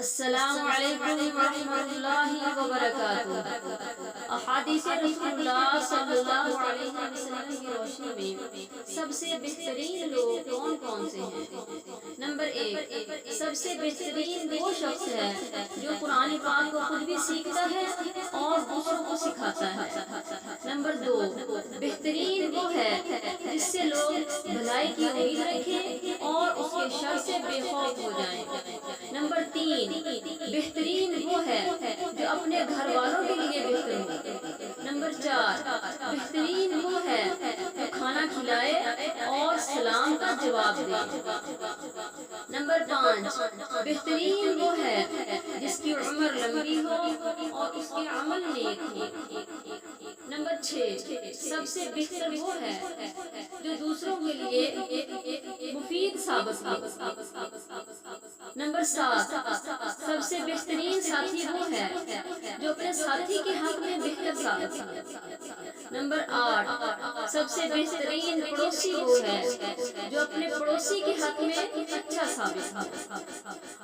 السلام علیکم ورحمۃ اللہ وبرکاتہ۔ احادیث رسول اللہ صلی اللہ علیہ وسلم کی روشنی میں سب سے بہترین لوگ کون کون سے ہیں؟ نمبر 1، سب سے بہترین وہ شخص ہے جو قرآن پاک کو خود بھی سیکھتا ہے اور دوسروں کو سکھاتا ہے۔ نمبر 2، بہترین وہ ہے جس سے لوگ بھلائی کی امید رکھیں اور اس کے شر سے بے خوف ہو جائیں۔ نمبر 3، بہترین وہ ہے جو اپنے گھر والوں کے لیے بہتر ہو۔ نمبر 4، بہترین وہ ہے جو کھانا کھلائے اور سلام کا جواب دے۔ نمبر 5، بہترین وہ ہے جس کی عمر لمبی ہو اور اس کے عمل نیک ہو۔ نمبر 6، سب سے بہتر وہ ہے جو دوسروں کے لیے مفید ثابت ہو۔ نمبر 7، سب سے بہترین ساتھی وہ ہے جو اپنے ساتھی کے حق میں بہتر ثابت ہو۔ نمبر 8، سب سے بہترین پڑوسی وہ ہے جو اپنے پڑوسی کے حق میں اچھا ثابت ہو۔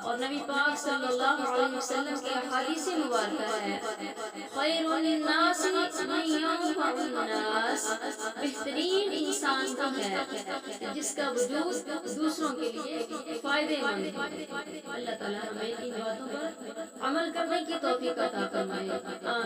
اور نبی پاک صلی اللہ علیہ وسلم کی احادیث مبارکہ ہے، خیر الناس من ينفع الناس، بہترین انسان وہ ہے جس کا وجود دوسروں کے لیے فائدے مند ہو۔ اللہ تعالی ہمیں ان باتوں پر عمل کرنے کی توفیق عطا فرمائے۔